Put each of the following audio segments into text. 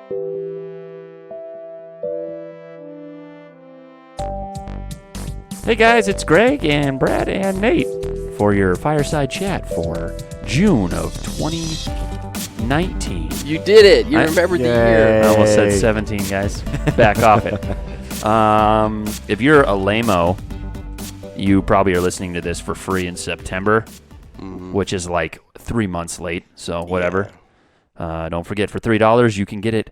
Hey guys, it's Greg and Brad and Nate for your Fireside Chat for June of 2019. You did it. You remembered the year. I almost said 17, guys. Back off it. If you're a lame-o, you probably are listening to this for free in September, which is like 3 months late, so whatever. Yeah. Don't forget, for $3, you can get it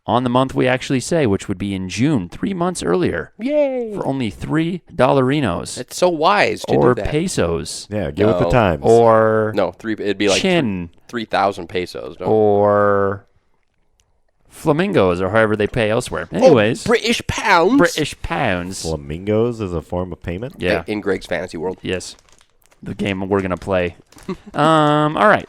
on the month we actually say, which would be in June, 3 months earlier. Yay! For only $3. It's so wise to do that. Or pesos. Yeah, get with the times. Or it'd be like chin. 3,000 pesos. Or flamingos, or however they pay elsewhere. Anyways. British pounds. British pounds. Flamingos is a form of payment? Yeah. In Greg's fantasy world. Yes. The game we're going to play. All right.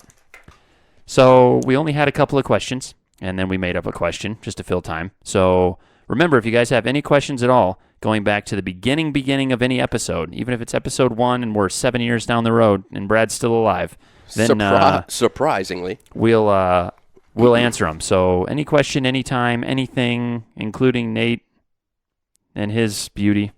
So we only had a couple of questions, and then we made up a question just to fill time. So remember, if you guys have any questions at all, going back to the beginning of any episode, even if it's episode 1 and we're 7 years down the road and Brad's still alive, then surprisingly, we'll answer them. So any question, anytime, anything, including Nate and his beauty.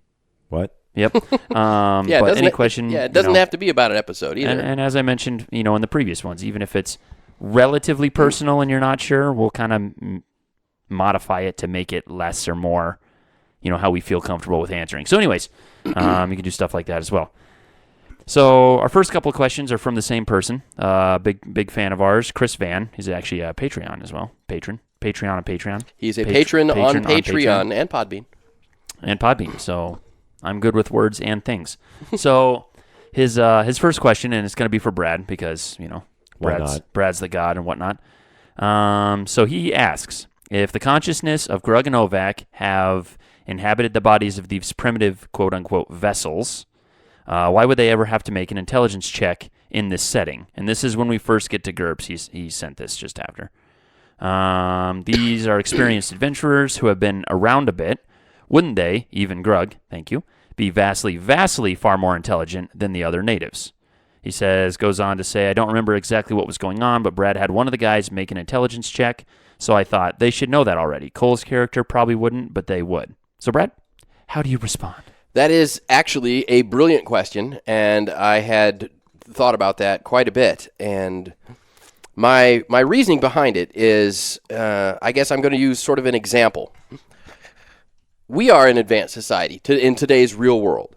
What? Yep. But any question. Yeah, it doesn't have to be about an episode either. And as I mentioned, in the previous ones, even if it's relatively personal and you're not sure, we'll kind of modify it to make it less or more, how we feel comfortable with answering. So anyways, you can do stuff like that as well. So our first couple of questions are from the same person, big fan of ours, Chris Van. He's actually a Patreon as well. Patreon on Patreon. He's a patron on Patreon and Podbean. And Podbean. So I'm good with words and things. So his first question, and it's going to be for Brad because, Brad's the god and whatnot. So he asks, if the consciousness of Grug and Ovak have inhabited the bodies of these primitive quote-unquote vessels, why would they ever have to make an intelligence check in this setting? And this is when we first get to GURPS. He sent this just after. These are experienced adventurers who have been around a bit. Wouldn't they, even Grug, thank you, be vastly far more intelligent than the other natives? He goes on to say, I don't remember exactly what was going on, but Brad had one of the guys make an intelligence check, so I thought they should know that already. Cole's character probably wouldn't, but they would. So Brad, how do you respond? That is actually a brilliant question, and I had thought about that quite a bit. And my reasoning behind it is, I guess I'm going to use sort of an example. We are an advanced society in today's real world,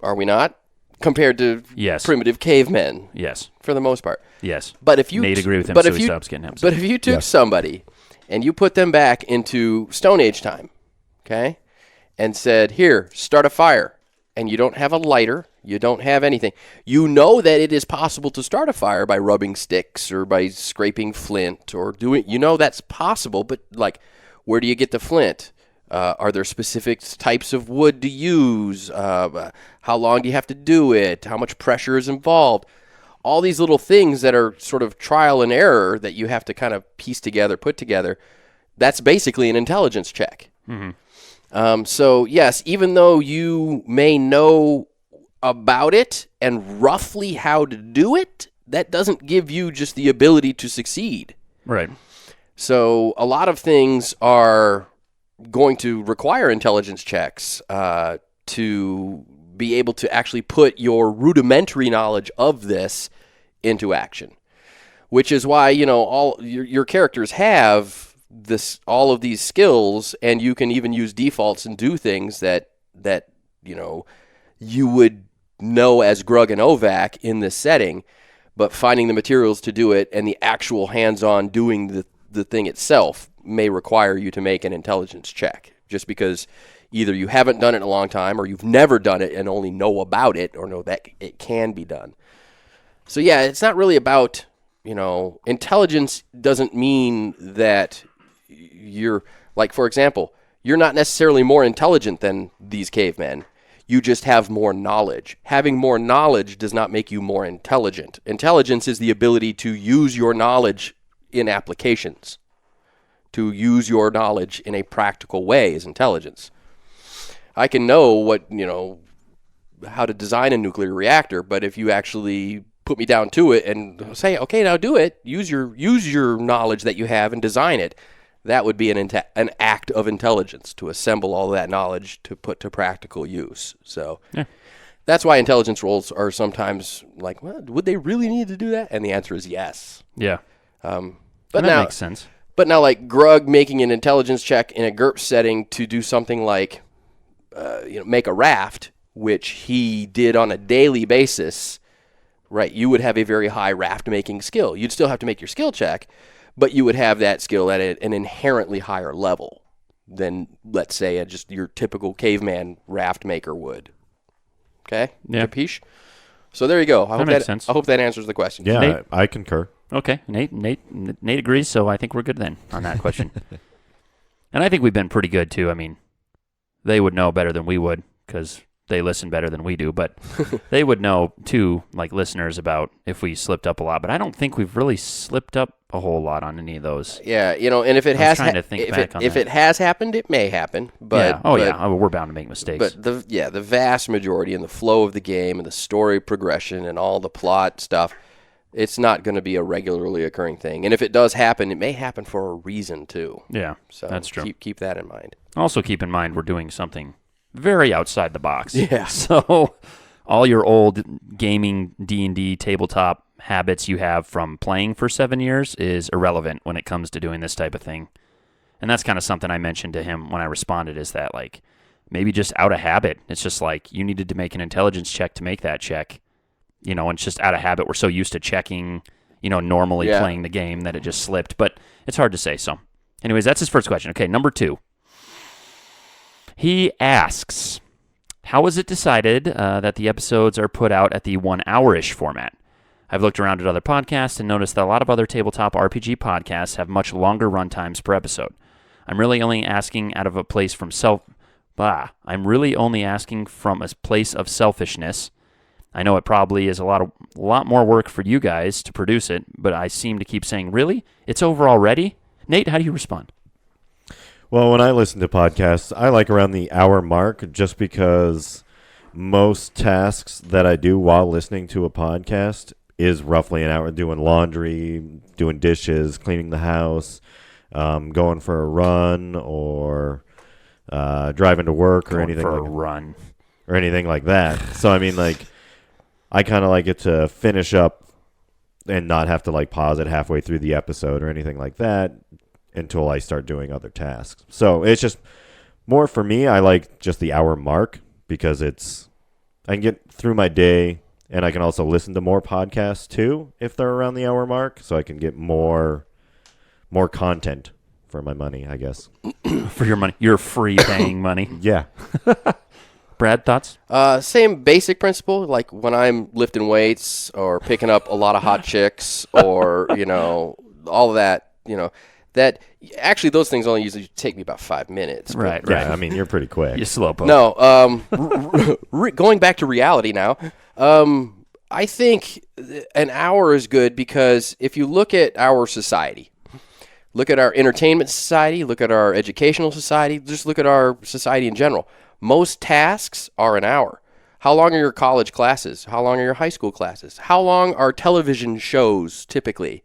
are we not? Compared to primitive cavemen. Yes. For the most part. Yes. But if you Nate agree with him, so he stops getting upset. But if you took somebody and you put them back into Stone Age time, okay, and said, here, start a fire, and you don't have a lighter, you don't have anything, you know that it is possible to start a fire by rubbing sticks or by scraping flint or doing, that's possible, but where do you get the flint? Are there specific types of wood to use? How long do you have to do it? How much pressure is involved? All these little things that are sort of trial and error that you have to kind of piece together, put together. That's basically an intelligence check. Mm-hmm. So, yes, even though you may know about it and roughly how to do it, that doesn't give you just the ability to succeed. Right. So a lot of things are going to require intelligence checks to be able to actually put your rudimentary knowledge of this into action, which is why all your characters have all of these skills, and you can even use defaults and do things that you would know as Grug and Ovak in this setting, but finding the materials to do it and the actual hands-on doing the thing itself may require you to make an intelligence check, just because either you haven't done it in a long time or you've never done it and only know about it or know that it can be done. So yeah, it's not really about, intelligence doesn't mean that you're, for example, you're not necessarily more intelligent than these cavemen. You just have more knowledge. Having more knowledge does not make you more intelligent. Intelligence is the ability to use your knowledge in applications. To use your knowledge in a practical way is intelligence. I can know how to design a nuclear reactor, but if you actually put me down to it and say, okay, now do it, use your knowledge that you have and design it, that would be an act of intelligence to assemble all that knowledge to put to practical use. So that's why intelligence roles are sometimes like, well, would they really need to do that? And the answer is yes. Yeah. But that now, makes sense. But now, like Grug making an intelligence check in a GURPS setting to do something like, make a raft, which he did on a daily basis, right? You would have a very high raft making skill. You'd still have to make your skill check, but you would have that skill at an inherently higher level than, let's say, just your typical caveman raft maker would. Okay? Yeah. Capiche? So there you go. That makes sense. I hope that answers the question. Yeah, Nate? I concur. Okay, Nate agrees, so I think we're good then on that question. And I think we've been pretty good, too. I mean, they would know better than we would because they listen better than we do, but they would know, too, like listeners, about if we slipped up a lot. But I don't think we've really slipped up a whole lot on any of those. Yeah, and if it has if it has happened, it may happen. But we're bound to make mistakes. But the vast majority and the flow of the game and the story progression and all the plot stuff, it's not going to be a regularly occurring thing. And if it does happen, it may happen for a reason too. Yeah, so that's true. Keep that in mind. Also keep in mind we're doing something very outside the box. Yeah. So all your old gaming D&D tabletop habits you have from playing for 7 years is irrelevant when it comes to doing this type of thing. And that's kind of something I mentioned to him when I responded, is that like maybe just out of habit. It's just like you needed to make an intelligence check to make that check. And it's just out of habit. We're so used to checking, normally playing the game that it just slipped. But it's hard to say. So anyways, that's his first question. Okay, number 2. He asks, how is it decided that the episodes are put out at the 1 hour-ish format? I've looked around at other podcasts and noticed that a lot of other tabletop RPG podcasts have much longer run times per episode. I'm really only asking from a place of selfishness. I know it probably is a lot more work for you guys to produce it, but I seem to keep saying, really? It's over already? Nate, how do you respond? Well, when I listen to podcasts, I like around the hour mark just because most tasks that I do while listening to a podcast is roughly an hour. Doing laundry, doing dishes, cleaning the house, going for a run, or driving to work, or anything like that. So I mean, like, I kind of like it to finish up and not have to like pause it halfway through the episode or anything like that until I start doing other tasks. So it's just more for me. I like just the hour mark because I can get through my day, and I can also listen to more podcasts too if they're around the hour mark, so I can get more content for my money, I guess. For your money, your free paying money. Yeah. Brad, thoughts? Same basic principle. Like when I'm lifting weights or picking up a lot of hot chicks, or all of that. That actually those things only usually take me about 5 minutes. Right. Yeah, I mean, you're pretty quick. You slowpoke. No, going back to reality now, I think an hour is good because if you look at our society, look at our entertainment society, look at our educational society, just look at our society in general, most tasks are an hour. How long are your college classes? How long are your high school classes? How long are television shows typically?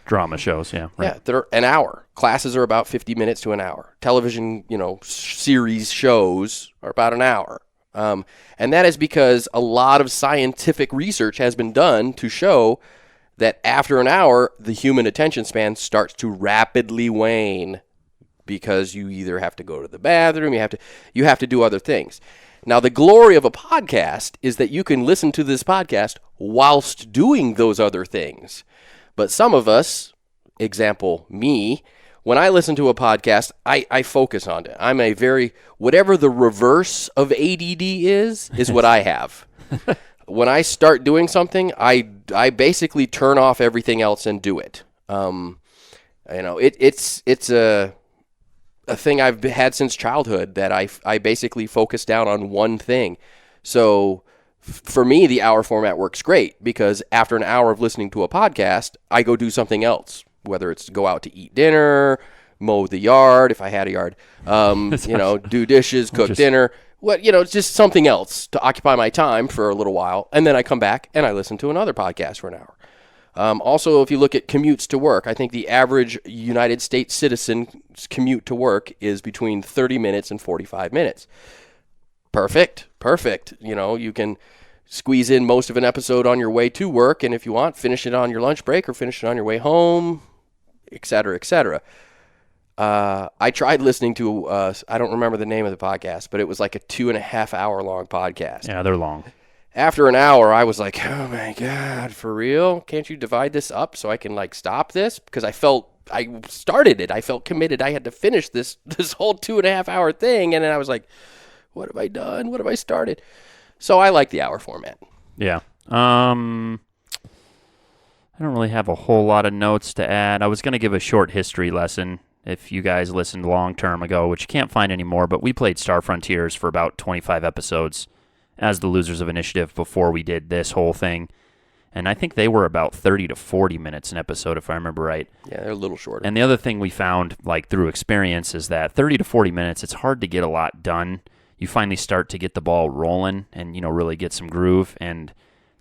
Drama shows, yeah. Right. Yeah, they're an hour. Classes are about 50 minutes to an hour. Television, series shows are about an hour. And that is because a lot of scientific research has been done to show that after an hour, the human attention span starts to rapidly wane because you either have to go to the bathroom, you have to do other things. Now, the glory of a podcast is that you can listen to this podcast whilst doing those other things. But some of us, example me, when I listen to a podcast, I focus on it. I'm whatever the reverse of ADD is what I have. When I start doing something, I basically turn off everything else and do it. It's a thing I've had since childhood that I basically focus down on one thing. So for me, the hour format works great because after an hour of listening to a podcast, I go do something else, whether it's go out to eat dinner, mow the yard if I had a yard, do dishes, cook dinner. It's just something else to occupy my time for a little while. And then I come back and I listen to another podcast for an hour. Also, if you look at commutes to work, I think the average United States citizen's commute to work is between 30 minutes and 45 minutes. Perfect. You can squeeze in most of an episode on your way to work, and if you want, finish it on your lunch break or finish it on your way home, et cetera, et cetera. I tried listening to, I don't remember the name of the podcast, but it was like a 2.5 hour long podcast. Yeah, they're long. After an hour, I was like, oh my God, for real? Can't you divide this up so I can stop this? Because I started it. I felt committed. I had to finish this whole 2.5 hour thing. And then I was like, what have I done? What have I started? So I like the hour format. Yeah. I don't really have a whole lot of notes to add. I was going to give a short history lesson if you guys listened long term ago, which you can't find anymore, but we played Star Frontiers for about 25 episodes as the Losers of Initiative before we did this whole thing. And I think they were about 30 to 40 minutes an episode, if I remember right. Yeah, they're a little shorter. And the other thing we found, through experience, is that 30 to 40 minutes, it's hard to get a lot done. You finally start to get the ball rolling and, really get some groove, and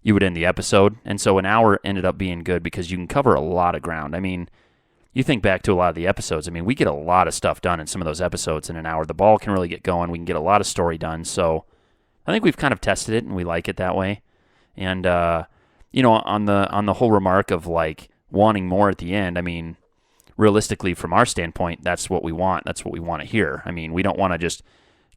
you would end the episode. And so an hour ended up being good because you can cover a lot of ground. I mean, you think back to a lot of the episodes. I mean, we get a lot of stuff done in some of those episodes in an hour. The ball can really get going. We can get a lot of story done. So I think we've kind of tested it, and we like it that way. And, on the whole remark of, wanting more at the end, I mean, realistically, from our standpoint, that's what we want. That's what we want to hear. I mean, we don't want to just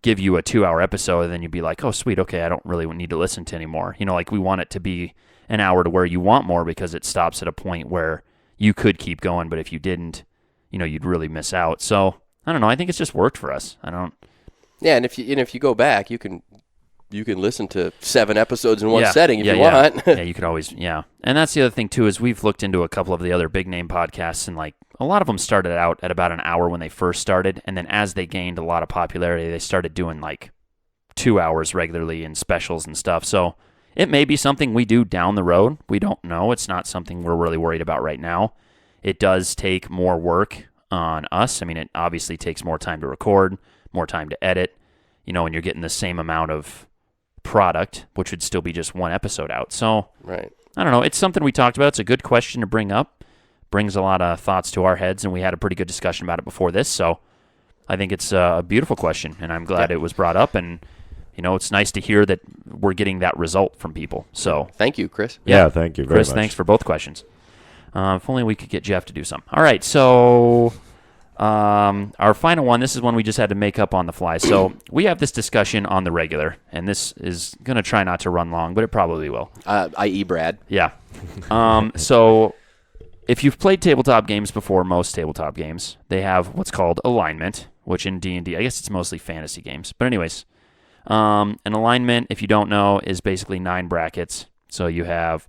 give you a 2-hour episode and then you'd be like, oh, sweet, okay, I don't really need to listen to anymore. We want it to be an hour to where you want more because it stops at a point where you could keep going, but if you didn't, you'd really miss out. So, I don't know. I think it's just worked for us. Yeah, and if you go back, you can listen to 7 episodes in one setting if you want. Yeah, you could always, And that's the other thing, too, is we've looked into a couple of the other big-name podcasts, and, a lot of them started out at about an hour when they first started, and then as they gained a lot of popularity, they started doing, 2 hours regularly in specials and stuff. So it may be something we do down the road. We don't know. It's not something we're really worried about right now. It does take more work on us. I mean, it obviously takes more time to record, more time to edit, and you're getting the same amount of product, which would still be just one episode out. So, right. I don't know. It's something we talked about. It's a good question to bring up. Brings a lot of thoughts to our heads, and we had a pretty good discussion about it before this. So, I think it's a beautiful question, and I'm glad it was brought up. And it's nice to hear that we're getting that result from people. So, thank you, Chris. Yeah, thank you very much. Chris, thanks for both questions. If only we could get Jeff to do some. All right, so our final one, this is one we just had to make up on the fly. So we have this discussion on the regular, and this is going to try not to run long, but it probably will. I.e. Brad. Yeah. So if you've played tabletop games before, most tabletop games, they have what's called alignment, which in D&D, I guess it's mostly fantasy games. But anyways, an alignment, if you don't know, is basically 9 brackets. So you have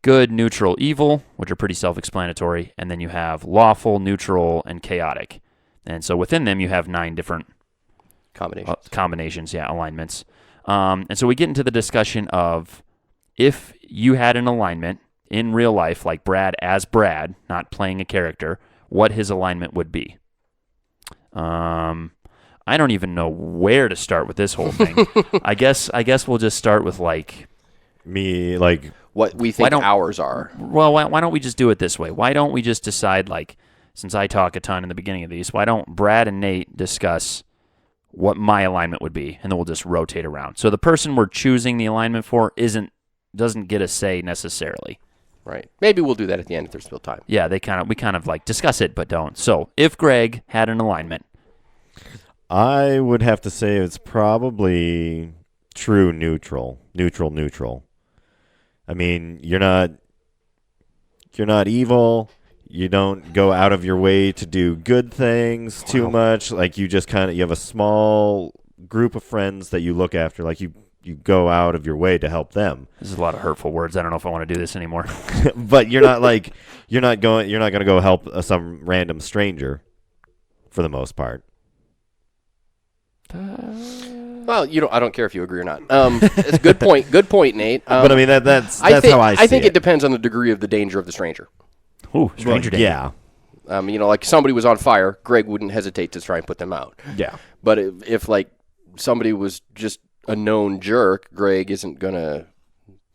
good, neutral, evil, which are pretty self-explanatory, and then you have lawful, neutral, and chaotic. And so within them, you have 9 different combinations, alignments. And so we get into the discussion of if you had an alignment in real life, like Brad as Brad, not playing a character, what his alignment would be. I don't even know where to start with this whole thing. I guess we'll just start with me, what we think ours are. Well, why don't we just do it this way? Why don't we just decide, since I talk a ton in the beginning of these, why don't Brad and Nate discuss what my alignment would be, and then we'll just rotate around. So the person we're choosing the alignment for doesn't get a say necessarily. Right. Maybe we'll do that at the end if there's still time. Yeah, we kind of discuss it, but don't. So if Greg had an alignment, I would have to say it's probably true neutral. I mean, you're not evil. You don't go out of your way to do good things too much. You just you have a small group of friends that you look after. You go out of your way to help them. This is a lot of hurtful words. I don't know if I want to do this anymore. But you're not you're not going to go help some random stranger for the most part. Well, I don't care if you agree or not. It's a good point. Good point, Nate. But I mean that's how I see it. I think it depends on the degree of the danger of the stranger. Ooh, stranger danger. Yeah. Somebody was on fire, Greg wouldn't hesitate to try and put them out. Yeah. But if somebody was just a known jerk, Greg isn't gonna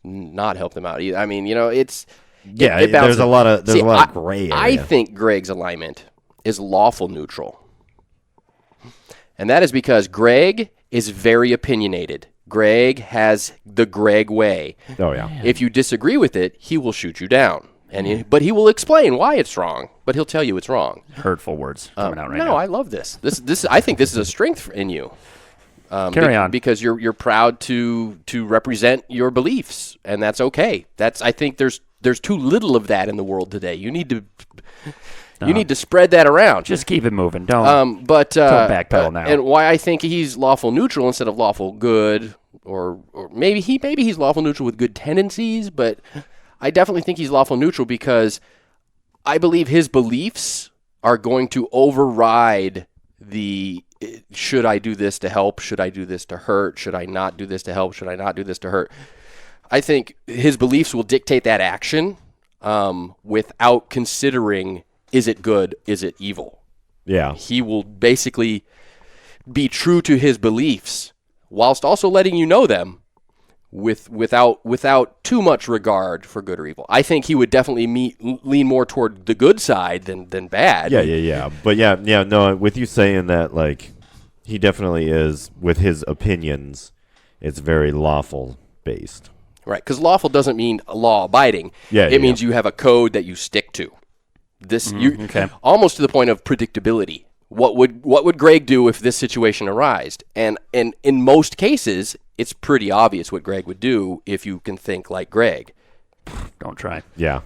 not help them out either. I mean, it's Yeah, it bounces. there's a lot of gray area. I think Greg's alignment is lawful neutral. And that is because Greg is very opinionated. Greg has the Greg way. Oh, yeah. If you disagree with it, he will shoot you down. But he will explain why it's wrong, but he'll tell you it's wrong. Hurtful words coming out right now. No, I love this. I think this is a strength in you. Carry on. Because you're proud to represent your beliefs, and that's okay. I think there's too little of that in the world today. You need to spread that around. Just keep it moving. Don't backpedal now. And why I think he's lawful neutral instead of lawful good, or maybe he's lawful neutral with good tendencies, but I definitely think he's lawful neutral because I believe his beliefs are going to override the should I do this to help? Should I do this to hurt? Should I not do this to help? Should I not do this to hurt? I think his beliefs will dictate that action without considering, is it good? Is it evil? Yeah. He will basically be true to his beliefs whilst also letting you know them without too much regard for good or evil. I think he would definitely lean more toward the good side than bad. Yeah. But no, with you saying that, like, he definitely is, with his opinions, it's very lawful based. Right, because lawful doesn't mean law-abiding. It means you have a code that you stick to. Almost to the point of predictability. What would Greg do if this situation arose? And in most cases, it's pretty obvious what Greg would do if you can think like Greg. Don't try. Yeah.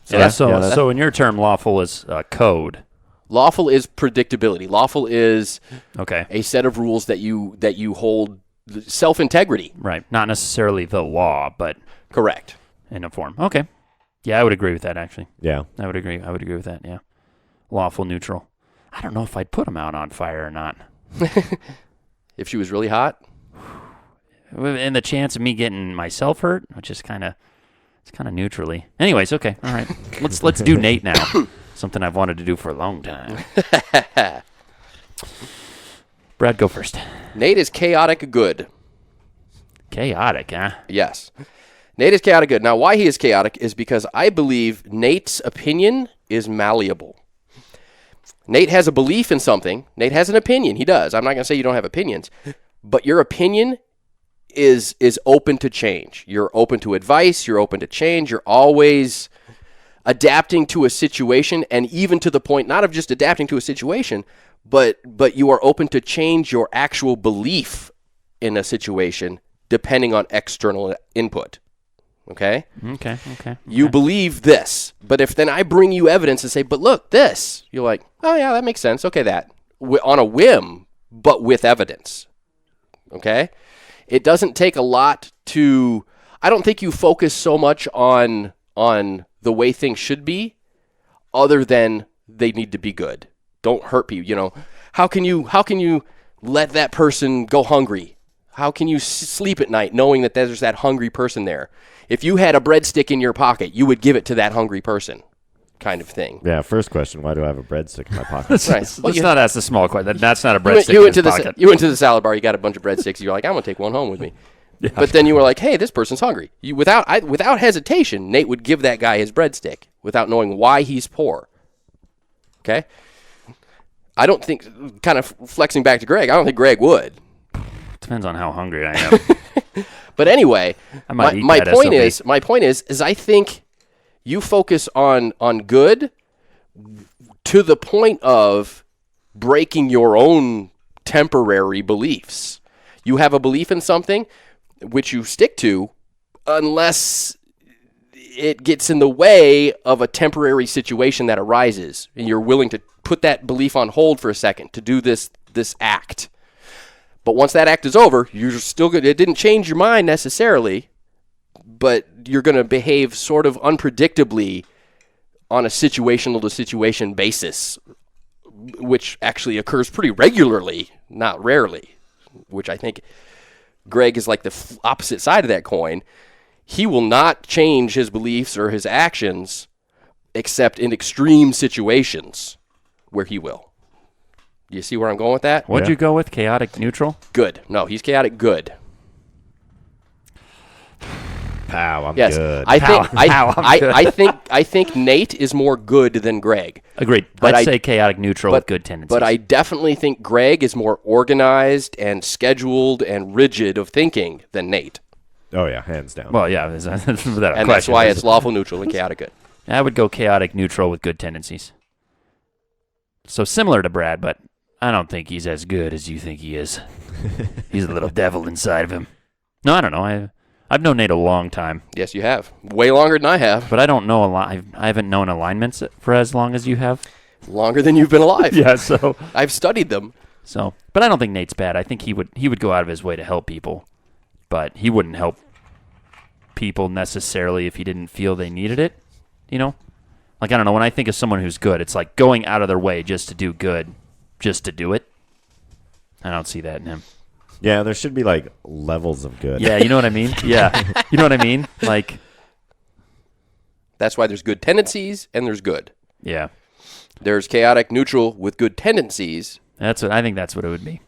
So in your term, lawful is code. Lawful is predictability. Lawful is a set of rules that you hold self-integrity. Right. Not necessarily the law, but correct. In a form. Okay. Yeah, I would agree with that, actually. Yeah. I would agree with that, yeah. Lawful neutral. I don't know if I'd put him out on fire or not. If she was really hot? And the chance of me getting myself hurt, which is kind of neutrally. Anyways, okay. All right. Let's do Nate now. Something I've wanted to do for a long time. Brad, go first. Nate is chaotic good. Chaotic, huh? Yes. Nate is chaotic good. Now, why he is chaotic is because I believe Nate's opinion is malleable. Nate has a belief in something. Nate has an opinion. He does. I'm not going to say you don't have opinions. But your opinion is open to change. You're open to advice. You're open to change. You're always adapting to a situation, and even to the point not of just adapting to a situation, but you are open to change your actual belief in a situation depending on external input. Okay? Okay. You believe this, but if then I bring you evidence and say, but look, this, you're like, oh yeah, that makes sense. Okay, that. On a whim, but with evidence. Okay? It doesn't take a lot to, I don't think you focus so much on the way things should be, other than they need to be good. Don't hurt people. You know, how can you let that person go hungry? How can you sleep at night knowing that there's that hungry person there? If you had a breadstick in your pocket, you would give it to that hungry person, kind of thing. Yeah. First question: why do I have a breadstick in my pocket? Right. Let's not ask the small question. That's not a breadstick. You went to the salad bar. You got a bunch of breadsticks. You're like, I'm gonna take one home with me. Yeah. But then you were like, hey, this person's hungry. Without hesitation, Nate would give that guy his breadstick without knowing why he's poor. Okay? I don't think, kind of flexing back to Greg, I don't think Greg would. Depends on how hungry I am. But anyway, my point is I think you focus on good to the point of breaking your own temporary beliefs. You have a belief in something which you stick to unless it gets in the way of a temporary situation that arises, and you're willing to put that belief on hold for a second to do this act. But once that act is over, you're still good. It didn't change your mind necessarily, but you're going to behave sort of unpredictably on a situational to situation basis, which actually occurs pretty regularly, not rarely, which I think Greg is like the opposite side of that coin. He will not change his beliefs or his actions except in extreme situations where he will. You see where I'm going with that? What'd you go with? Chaotic neutral? Good. No, he's chaotic good. Pow, I'm Yes, good. I think Nate is more good than Greg. Agreed. But I'd say chaotic neutral with good tendencies. But I definitely think Greg is more organized and scheduled and rigid of thinking than Nate. Oh, yeah, hands down. Well, yeah. And that's why it's lawful neutral and chaotic good. I would go chaotic neutral with good tendencies. So similar to Brad, but I don't think he's as good as you think he is. He's a little devil inside of him. No, I don't know. I've known Nate a long time. Yes, you have. Way longer than I have. But I don't know I haven't known alignments for as long as you have. Longer than you've been alive. Yeah, so I've studied them. So, but I don't think Nate's bad. I think he would go out of his way to help people, but he wouldn't help people necessarily if he didn't feel they needed it. You know, like I don't know. When I think of someone who's good, it's like going out of their way just to do good, just to do it. I don't see that in him. Yeah, there should be like levels of good. Yeah, you know what I mean? Yeah. You know what I mean? Like that's why there's good tendencies and there's good. Yeah. There's chaotic neutral with good tendencies. I think that's what it would be.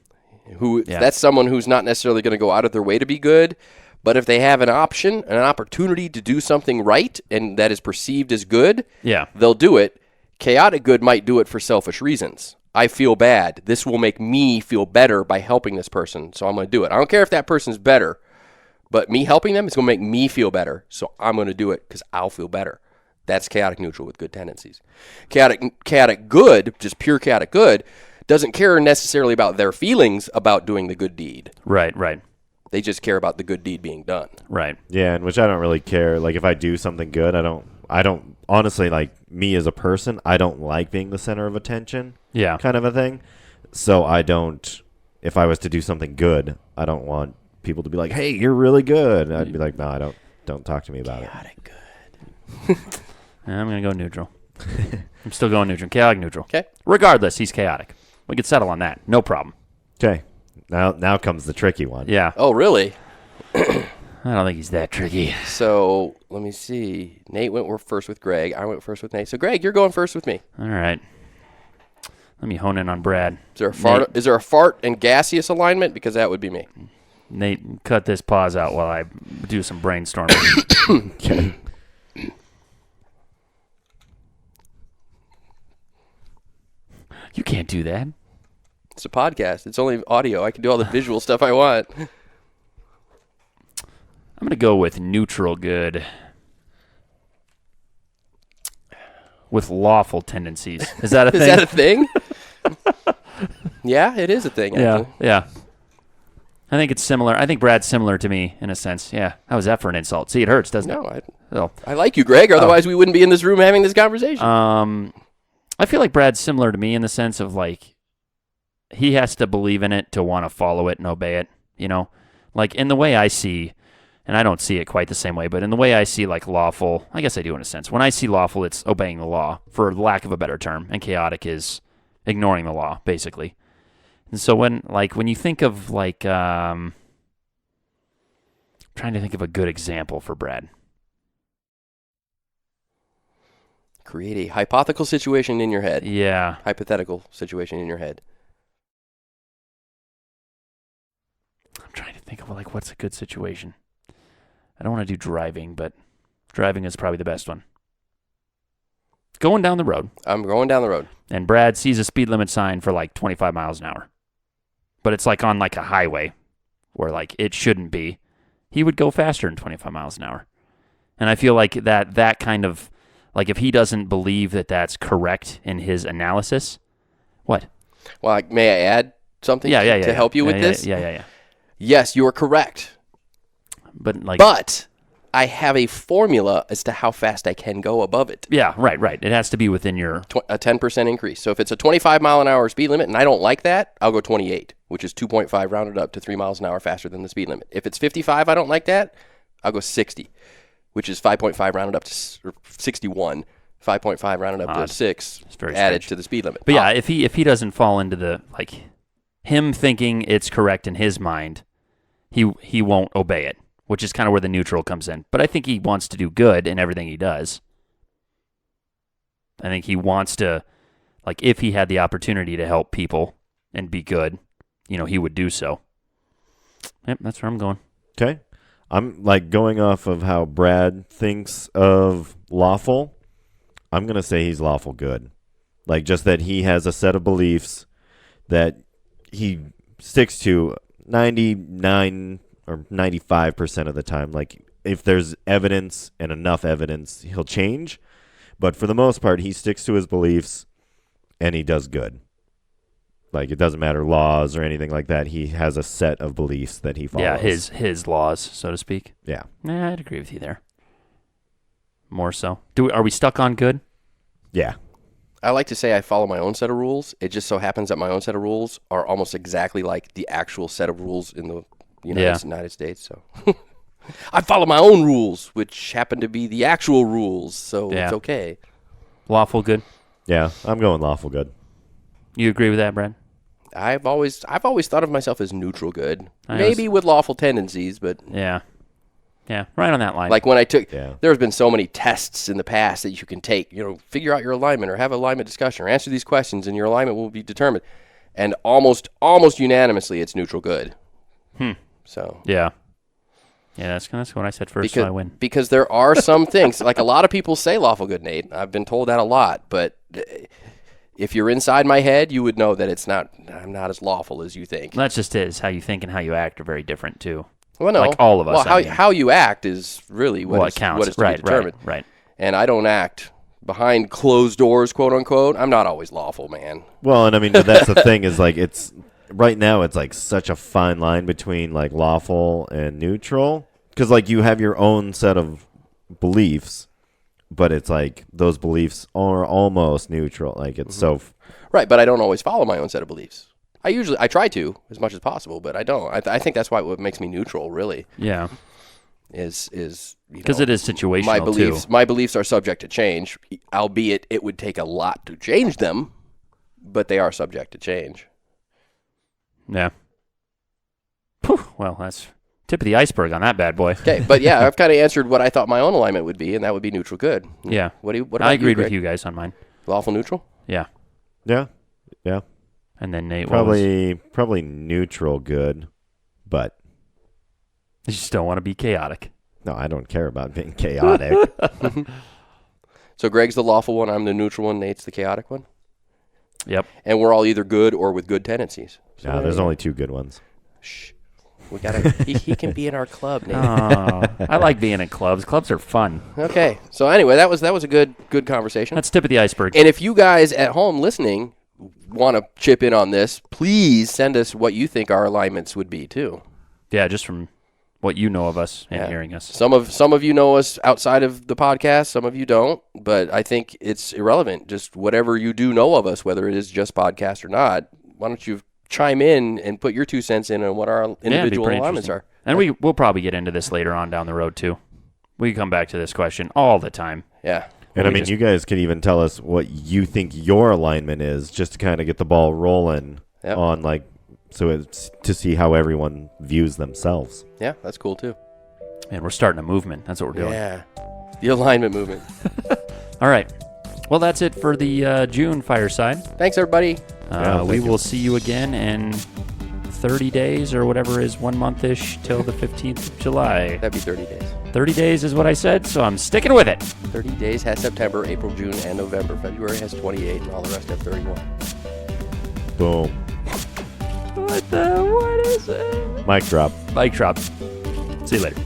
That's someone who's not necessarily going to go out of their way to be good, but if they have an option, an opportunity to do something right and that is perceived as good, they'll do it. Chaotic good might do it for selfish reasons. I feel bad. This will make me feel better by helping this person, so I'm going to do it. I don't care if that person's better, but me helping them is going to make me feel better, so I'm going to do it because I'll feel better. That's chaotic neutral with good tendencies. Chaotic good, just pure chaotic good, doesn't care necessarily about their feelings about doing the good deed. Right. They just care about the good deed being done. Right. Yeah, and which I don't really care. Like if I do something good, I don't honestly, like me as a person, I don't like being the center of attention. Yeah. Kind of a thing. So I don't, if I was to do something good, I don't want people to be like, "Hey, you're really good." And I'd be like, "No, don't talk to me about chaotic it." Good. I'm going to go neutral. I'm still going neutral. Chaotic neutral. Okay. Regardless, he's chaotic. We could settle on that. No problem. Okay. Now comes the tricky one. Yeah. Oh, really? I don't think he's that tricky. So let me see. Nate went first with Greg. I went first with Nate. So Greg, you're going first with me. All right. Let me hone in on Brad. Is there a fart and gaseous alignment? Because that would be me. Nate, cut this pause out while I do some brainstorming. Okay. You can't do that. It's a podcast. It's only audio. I can do all the visual stuff I want. I'm going to go with neutral good with lawful tendencies. Is that a thing? Is that a thing? Yeah, it is a thing, actually. Yeah. I think it's similar. I think Brad's similar to me in a sense. Yeah. How is that for an insult? See, it hurts, doesn't it? No, I like you, Greg. Otherwise, we wouldn't be in this room having this conversation. I feel like Brad's similar to me in the sense of like he has to believe in it to want to follow it and obey it, you know? Like in the way I see, and I don't see it quite the same way, but in the way I see like lawful, I guess I do in a sense. When I see lawful, it's obeying the law, for lack of a better term, and chaotic is ignoring the law, basically. And so when you think of like, trying to think of a good example for Brad. Create a hypothetical situation in your head. Yeah. Hypothetical situation in your head. I'm trying to think of like what's a good situation. I don't want to do driving, but driving is probably the best one. Going down the road. I'm going down the road. And Brad sees a speed limit sign for like 25 miles an hour. But it's like on like a highway where like it shouldn't be. He would go faster than 25 miles an hour. And I feel like that kind of, like if he doesn't believe that that's correct in his analysis, what? Well, may I add something to help you with this? Yeah. Yes, you are correct. But I have a formula as to how fast I can go above it. Yeah, right. It has to be within your... a 10% increase. So if it's a 25 mile an hour speed limit and I don't like that, I'll go 28, which is 2.5 rounded up to 3 miles an hour faster than the speed limit. If it's 55, I don't like that, I'll go 60, which is 5.5 rounded up to 61. 5.5 rounded up to 6 added to the speed limit. But yeah, if he doesn't fall into the, like, him thinking it's correct in his mind, he won't obey it, which is kind of where the neutral comes in. But I think he wants to do good in everything he does. I think he wants to, like, if he had the opportunity to help people and be good, he would do so. Yep, that's where I'm going. Okay. I'm like going off of how Brad thinks of lawful. I'm going to say he's lawful good. Like just that he has a set of beliefs that he sticks to 99 or 95% of the time. Like if there's evidence and enough evidence, he'll change. But for the most part, he sticks to his beliefs and he does good. Like it doesn't matter laws or anything like that. He has a set of beliefs that he follows. Yeah, his laws, so to speak. Yeah. Yeah, I'd agree with you there. More so. Are we stuck on good? Yeah. I like to say I follow my own set of rules. It just so happens that my own set of rules are almost exactly like the actual set of rules in the United States. So I follow my own rules, which happen to be the actual rules. So it's okay. Lawful good. Yeah, I'm going lawful good. You agree with that, Brad? I've always thought of myself as neutral good, maybe with lawful tendencies, but yeah, right on that line. Like when I took, there have been so many tests in the past that you can take, figure out your alignment or have an alignment discussion or answer these questions, and your alignment will be determined. And almost unanimously, it's neutral good. So yeah, that's what I said first. So I win because there are some things like a lot of people say lawful good, Nate. I've been told that a lot, but if you're inside my head, you would know that I'm not as lawful as you think. That's just it. It's how you think and how you act are very different too. Well, no, like all of us. Well, how you act is really what counts. What is to be determined. Right. And I don't act behind closed doors, quote unquote. I'm not always lawful, man. Well, and I mean, but that's the thing is like it's right now. It's like such a fine line between like lawful and neutral because like you have your own set of beliefs. But it's like those beliefs are almost neutral. Like it's so right. But I don't always follow my own set of beliefs. I try to as much as possible, but I don't. I think that's what makes me neutral, really. Yeah. Is because it is situational My beliefs are subject to change, albeit it would take a lot to change them, but they are subject to change. Yeah. Whew, well, that's tip of the iceberg on that bad boy. Okay, but yeah, I've kind of answered what I thought my own alignment would be, and that would be neutral good. Yeah. What about I agreed you, with you guys on mine. Lawful neutral? Yeah. Yeah. And then Nate, probably neutral good, but you just don't want to be chaotic. No, I don't care about being chaotic. So Greg's the lawful one, I'm the neutral one, Nate's the chaotic one? Yep. And we're all either good or with good tendencies. So no, there's only two good ones. Shh. We gotta. he can be in our club, Nate. I like being in clubs. Clubs are fun. Okay. So anyway, that was a good conversation. That's tip of the iceberg. And if you guys at home listening want to chip in on this, please send us what you think our alignments would be too. Yeah, just from what you know of us and hearing us. Some of you know us outside of the podcast. Some of you don't. But I think it's irrelevant. Just whatever you do know of us, whether it is just podcast or not, why don't you chime in and put your 2 cents in on what our individual alignments are. And we'll probably get into this later on down the road too. We come back to this question all the time. Yeah. And I mean, you guys could even tell us what you think your alignment is just to kind of get the ball rolling on like, so it's to see how everyone views themselves. Yeah, that's cool too. And we're starting a movement. That's what we're doing. Yeah. The alignment movement. All right. Well, that's it for the June Fireside. Thanks, everybody. We will see you again in 30 days or whatever is 1 month-ish till the 15th of July. That'd be 30 days. 30 days is what I said, so I'm sticking with it. 30 days has September, April, June, and November. February has 28, and all the rest have 31. Boom. What is it? Mic drop. Mic drop. See you later.